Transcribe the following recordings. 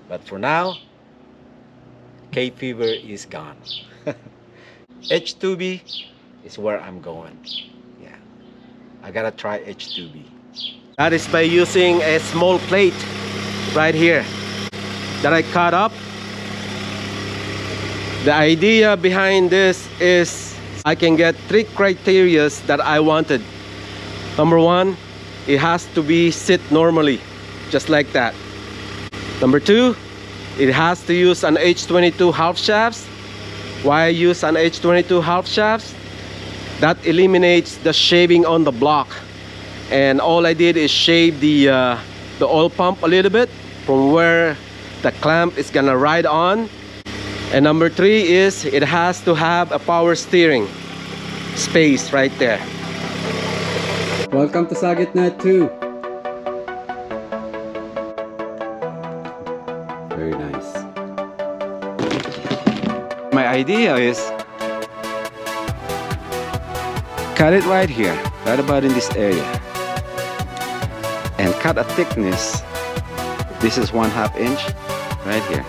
But for now, Cape fever is gone. H2B is where I'm going. Yeah, I gotta try H2B. That is by using a small plate right here that I cut up. The idea behind this is I can get 3 criteria that I wanted. Number 1, it has to be sit normally, just like that. Number 2, it has to use an H22 half shafts. Why I use an H22 half shafts? That eliminates the shaving on the block. And all I did is shave the oil pump a little bit from where the clamp is gonna ride on. And number 3 is it has to have a power steering space right there. Welcome to SagitNet 2. Very nice. My idea is cut it right here, right about in this area, and cut a thickness. This is 1/2 inch right here.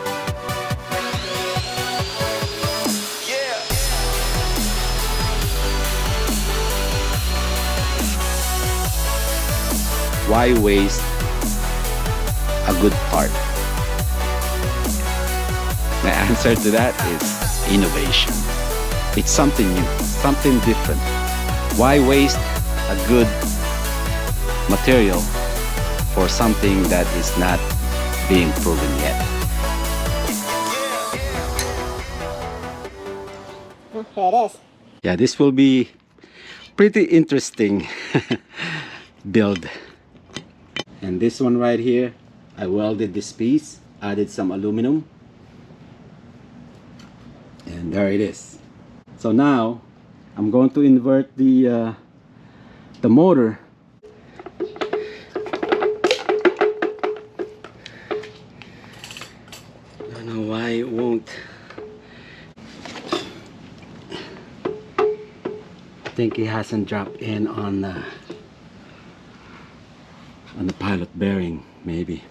Why waste a good part? My answer to that is innovation. It's something new, something different. Why waste a good material for something that is not being proven yet? Here it is. Yeah, this will be pretty interesting build. And this one right here, I welded this piece, added some aluminum, and there it is. So now I'm going to invert the motor. I don't know why it won't. I think it hasn't dropped in on the pilot bearing, maybe.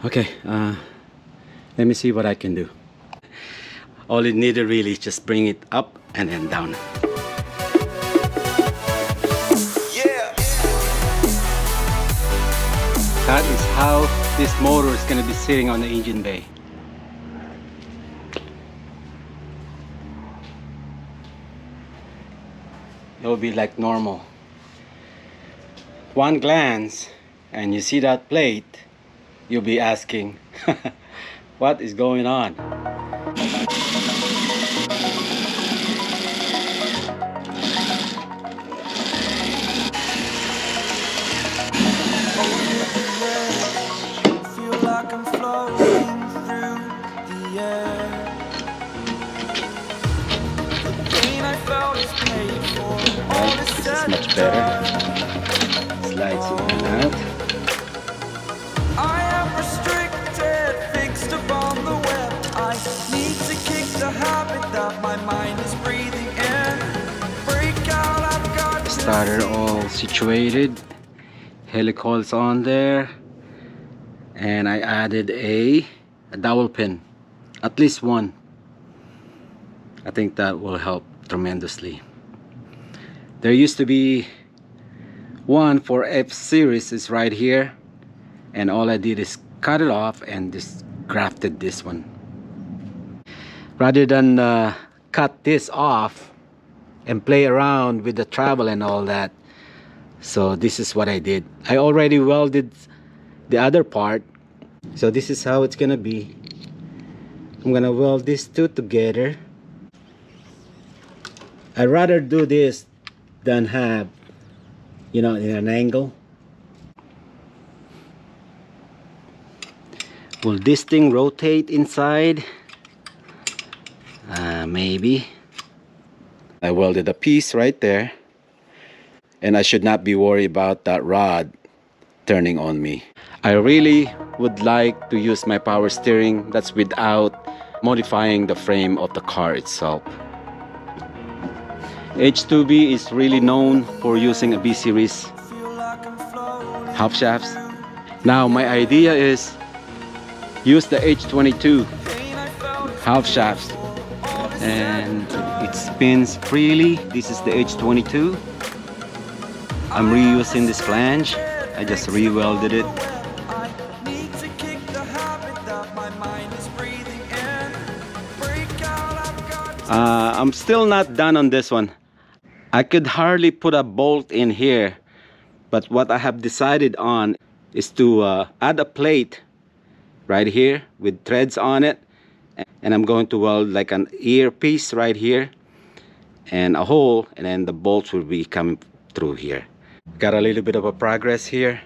Okay, let me see what I can do. All it needed really is just bring it up and then down. Yeah. That is how this motor is going to be sitting on the engine bay. It will be like normal. One glance and you see that plate, you'll be asking, what is going on? Feel like I'm floating through the air. The pain I felt is paid for. All is This is said much and better. done. Slides in and out. I am restricted, fixed upon the web. I need to kick the habit that my mind is breathing in. Break out, I've got to Starter all situated. Helicoils on there. And I added a dowel pin. At least one. I think that will help tremendously. There used to be one for F series is right here, and all I did is cut it off and just grafted this one rather than cut this off and play around with the travel and all that. So this is what I did. I already welded the other part, so this is how it's gonna be. I'm gonna weld these two together. I'd rather do this than have, you know, in an angle. Will this thing rotate inside? Maybe. I welded a piece right there, and I should not be worried about that rod turning on me. I really would like to use my power steering. That's without modifying the frame of the car itself. H2B is really known for using a B series half shafts. Now my idea is use the H22 half shafts, and it spins freely. This is the H22. I'm reusing this flange. I just re-welded it. I'm still not done on this one. I could hardly put a bolt in here, but what I have decided on is to add a plate right here with threads on it, and I'm going to weld like an earpiece right here and a hole, and then the bolts will be coming through here. Got a little bit of a progress here.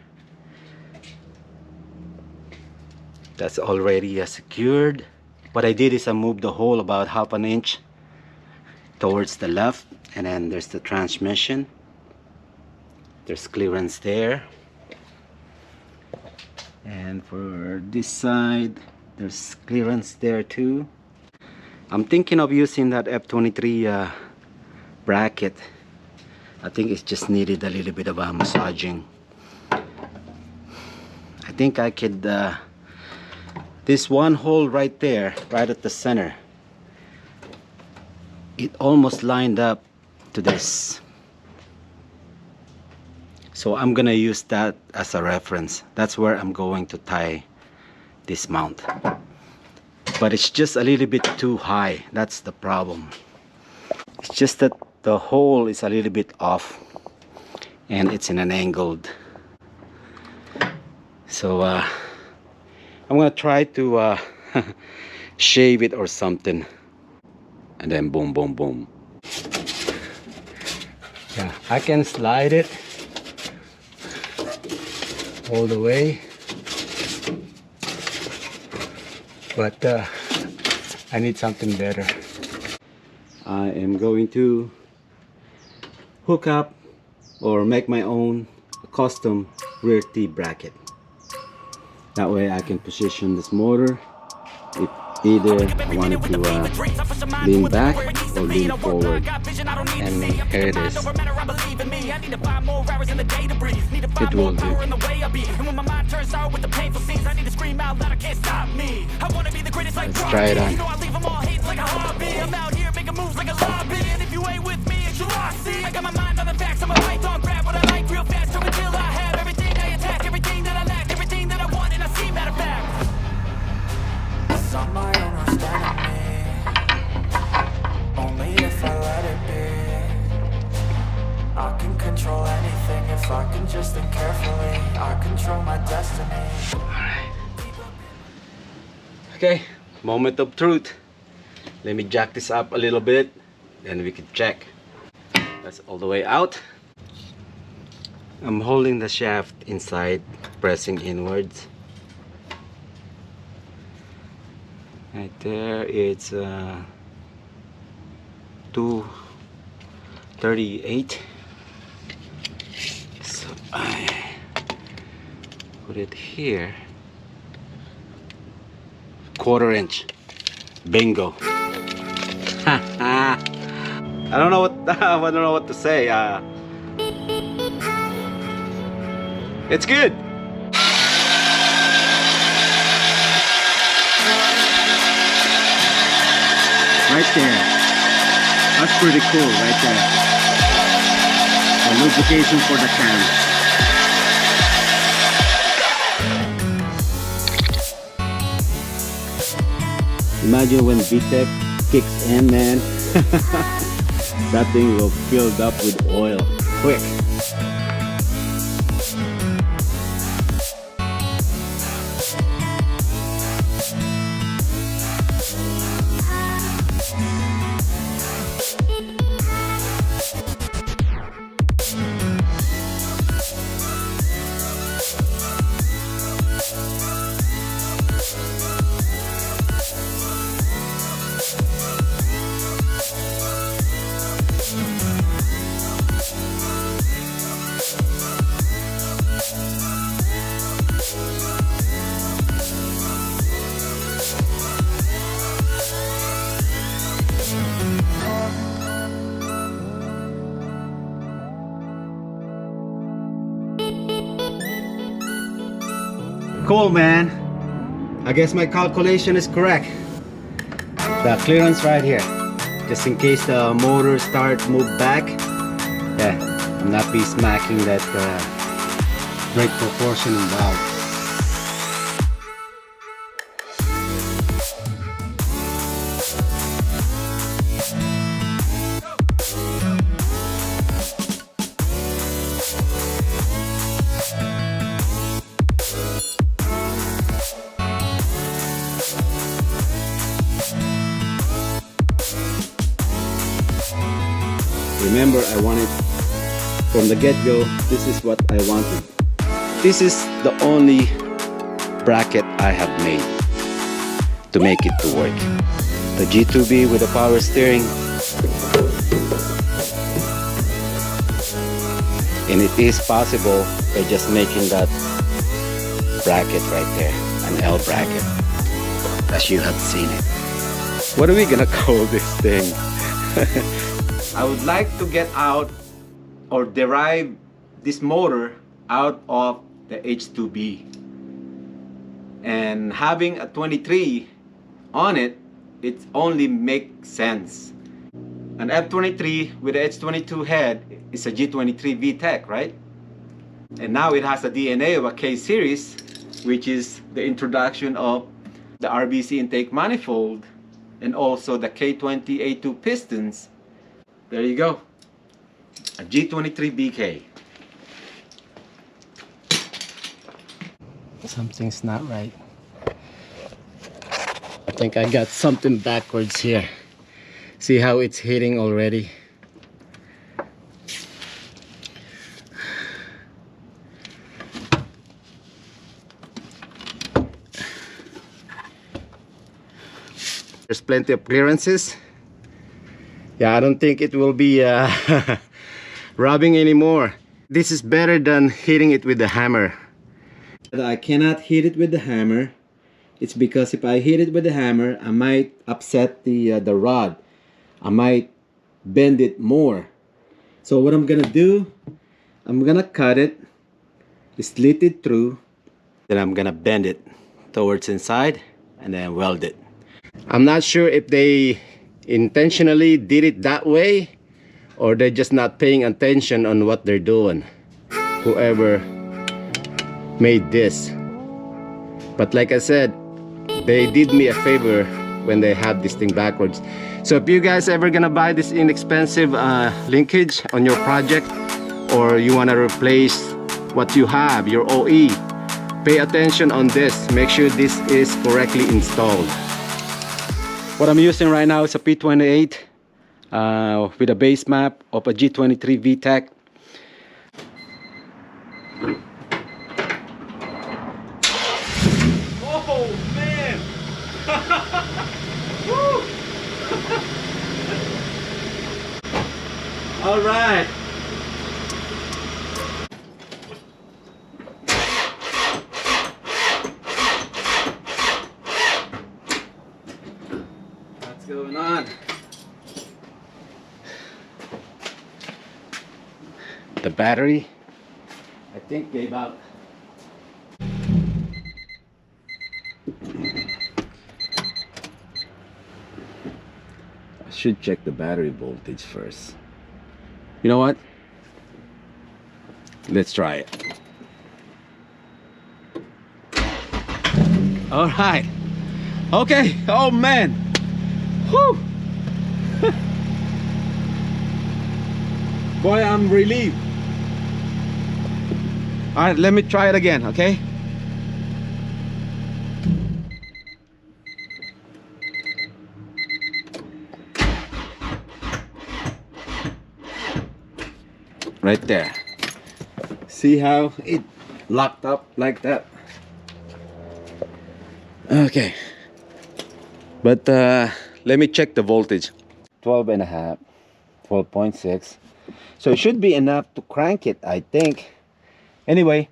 That's already secured. What I did is I moved the hole about half an inch towards the left, and then there's the transmission. There's clearance there. And for this side, there's clearance there too. I'm thinking of using that F23 bracket. I think it's just needed a little bit of a massaging. I think I could, this one hole right there, right at the center, it almost lined up to this. So I'm gonna use that as a reference. That's where I'm going to tie this mount. But it's just a little bit too high. That's the problem. It's just that the hole is a little bit off and it's in an angled. So I'm gonna try to shave it or something, and then boom, boom, boom. Yeah, I can slide it all the way, but I need something better. I am going to hook up or make my own custom rear T-bracket. That way I can position this motor if either I want it to lean back or lean forward. And here it is. It will do. Let's try it on. On my own worst enemy. Only if I let it be. I can control anything if I can just think carefully. I control my destiny. Okay, moment of truth. Let me jack this up a little bit, then we can check. That's all the way out. I'm holding the shaft inside, pressing inwards. Right there, it's 238. So I put it here. 1/4 inch. Bingo. I don't know what I don't know what to say. It's good. Right there. That's pretty cool right there. A lubrication for the can. Imagine when VTEC kicks in, man. That thing will fill up with oil quick. Cool, man. I guess my calculation is correct. The clearance right here, just in case the motor move back. Yeah, I'm not be smacking that brake proportion valve. Remember, I wanted from the get-go, this is what I wanted. This is the only bracket I have made to make it to work. The G2B with the power steering, and it is possible by just making that bracket right there, an L bracket, as you have seen it. What are we gonna call this thing? I would like to get out or derive this motor out of the H2B, and having a 23 on it, it only makes sense. An F23 with a H22 head is a G23BK, right? And now it has a DNA of a K series, which is the introduction of the RBC intake manifold and also the K20A2 pistons. There you go, a G23BK. Something's not right. I think I got something backwards here. See how it's hitting already? There's plenty of clearances. Yeah, I don't think it will be rubbing anymore. This is better than hitting it with the hammer. I cannot hit it with the hammer. It's because if I hit it with the hammer, I might upset the rod. I might bend it more. So what I'm gonna do, I'm gonna cut it, slit it through, then I'm gonna bend it towards inside and then weld it. I'm not sure if they intentionally did it that way or they're just not paying attention on what they're doing, whoever made this. But like I said, they did me a favor when they had this thing backwards. So if you guys ever gonna buy this inexpensive linkage on your project, or you want to replace what you have, your OE, pay attention on this. Make sure this is correctly installed. What I'm using right now is a P28 with a base map of a G23BK. Oh man! All right. What's going on? The battery, I think, gave out. I should check the battery voltage first. You know what? Let's try it. All right. Okay. Oh man. Whew. Boy, I'm relieved. All right, let me try it again, okay? Right there. See how it locked up like that? Okay. But let me check the voltage. 12.5, 12.6. So it should be enough to crank it, I think. Anyway,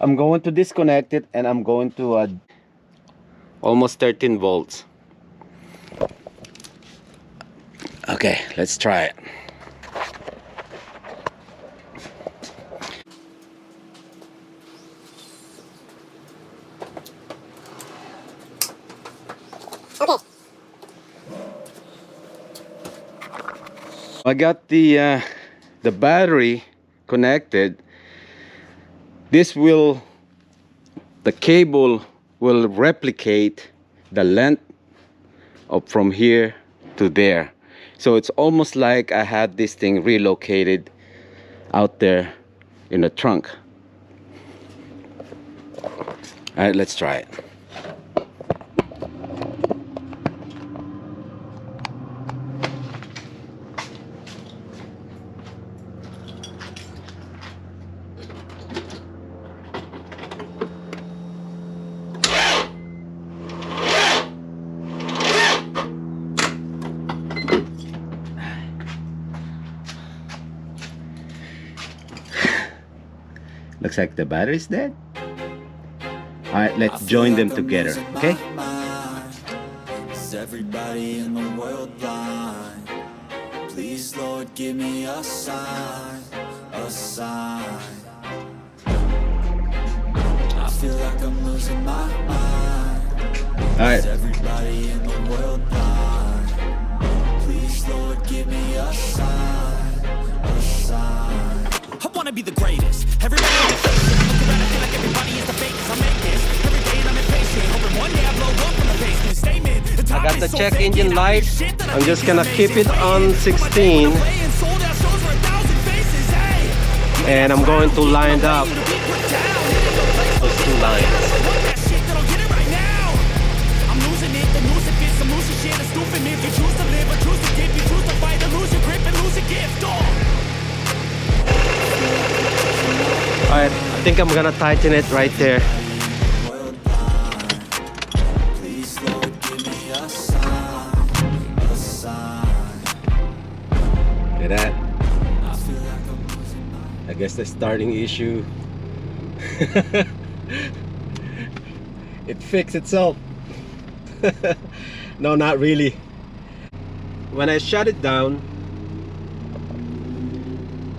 I'm going to disconnect it and I'm going to almost 13 volts. Okay, let's try it. Okay. I got the battery connected. The cable will replicate the length of from here to there. So it's almost like I had this thing relocated out there in the trunk. All right, let's try it. Looks like the battery's dead. Alright, let's join them together, okay? Is everybody in the world blind? Please, Lord, give me a sign, a sign. I feel like I'm losing my mind. Alright. Is everybody in the world blind? Please, Lord, give me a sign, a sign. I wanna be the greatest. Everybody on the face it. Look around, I feel like everybody is the fakest. I make this every day and I'm impatient. Hoping one day I blow up from the basement. Statement. I got the check engine light. I'm just gonna keep it on 16. And I'm going to line up those two lines. I'm losing it, the losing fits, I'm losing shit, I'm stupid. If you choose to live or choose to dip, you choose to fight or lose your grip and lose a gift. Alright, I think I'm gonna tighten it right there. Look at that. I guess the starting issue. It fixed itself. No, not really. When I shut it down,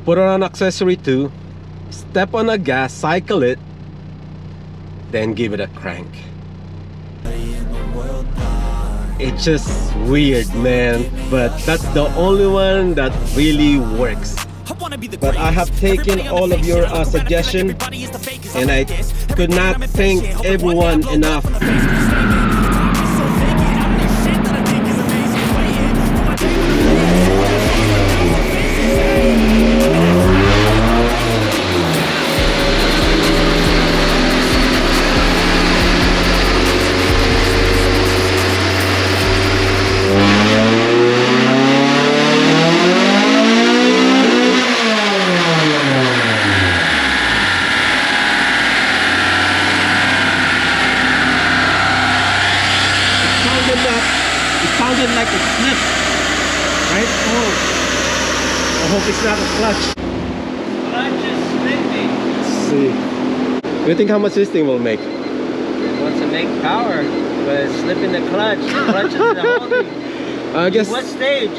put on accessory 2, step on the gas, cycle it, then give it a crank. It's just weird, man, but that's the only one that really works. But I have taken all of your suggestions, and I could not thank everyone enough. Like a snip, right? Oh, I hope it's not a clutch. Clutch is slipping. Let's see. What do you think how much this thing will make? It wants to make power, but it's slipping the clutch. The clutch is in the holding. I guess. What stage?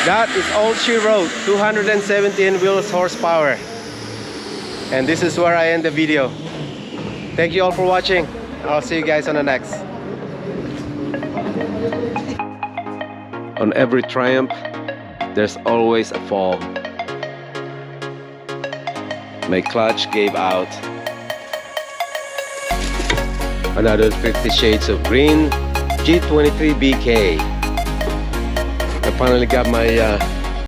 That is all she wrote, 217 wheels horsepower. And this is where I end the video. Thank you all for watching. I'll see you guys on the next. On every triumph, there's always a fall. My clutch gave out. Another 50 shades of green, G23BK. I finally got my